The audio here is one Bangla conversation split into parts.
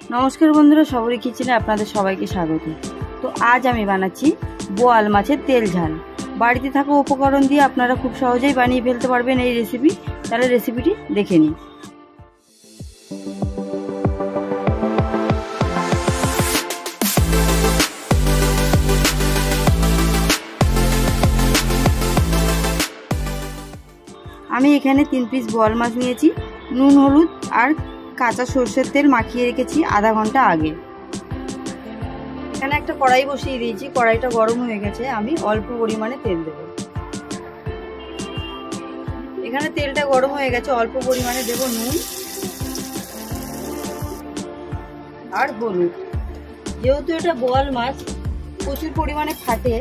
নমস্কার বন্ধুরা, শবরী কিচেনে আপনাদের সবাইকে স্বাগত। তো আজ আমি বানাচ্ছি বোয়াল মাছের তেল ঝাল। বাড়িতে থাকা উপকরণ দিয়ে আপনারা খুব সহজেই বানিয়ে ফেলতে পারবেন এই রেসিপি। তাহলে রেসিপিটি দেখে নিন। আমি এখানে 3 পিস বোয়াল মাছ নিয়েছি। নুন, হলুদ আর কাঁচা সর্ষের তেল মাখিয়ে রেখেছি আধা ঘন্টা আগে। এখানে একটা কড়াই বসিয়ে দিয়েছি, কড়াইটা গরম হয়ে গেছে। আমি অল্প পরিমাণে তেল দেব। এখানে তেলটা গরম হয়ে গেছে, অল্প পরিমাণে দেব নুন আর হলুদ। যেহেতু এটা বোয়াল মাছ প্রচুর পরিমাণে ফাটে,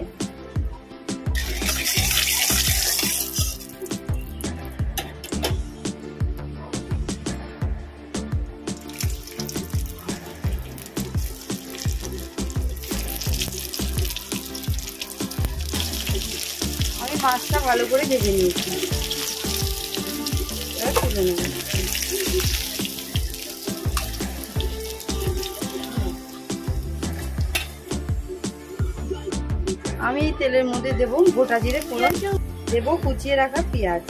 আমি মাছটা ভালো করে ভেজে নিয়েছি। আমি তেলের মধ্যে দেব গোটা জিরে ফোড়ন, দেব কুচিয়ে রাখা পেঁয়াজ,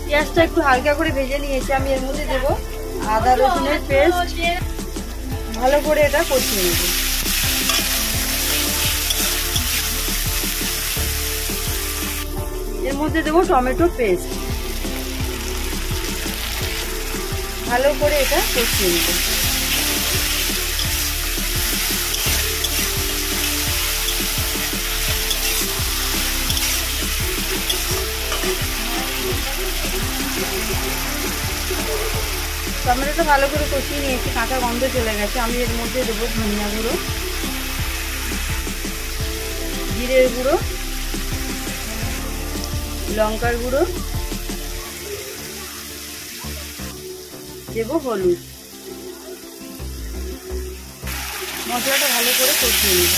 পেঁয়াজটা একটু হালকা করে ভেজে নিয়েছি। আমি এর মধ্যে দেব আদা রসুনের পেস্ট, ভালো করে এটা কষিয়ে নেব। এর মধ্যে দেব টমেটো পেস্ট, ভালো করে এটা কষিয়ে নেব। টমেটোটা ভালো করে কষিয়ে নিয়েছি, কাঁচা গন্ধ চলে গেছে। আমি এর মধ্যে দেবো ধনিয়া গুঁড়ো, জিরের গুঁড়ো, লঙ্কার গুঁড়ো, দেবো হলুদ। মশলাটা ভালো করে কষিয়ে নেব।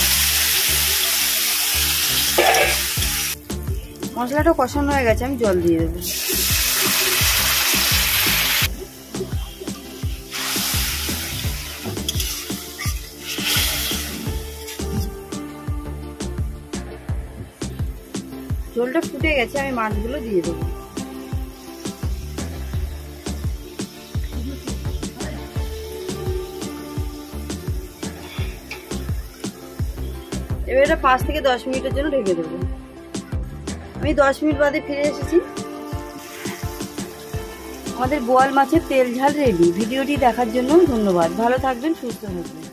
মশলাটা কষানো হয়ে গেছে, আমি জল দিয়ে দেবো। ঝোলটা ফুটে গেছে, আমি মাছগুলো দিয়ে দেবো। এবার এটা 5 থেকে 10 মিনিটের জন্য ঢেকে দেবো। আমি 10 মিনিট বাদে ফিরে এসেছি। আমাদের বোয়াল মাছের তেল ঝাল রেডি। ভিডিওটি দেখার জন্য ধন্যবাদ। ভালো থাকবেন, সুস্থ থাকবেন।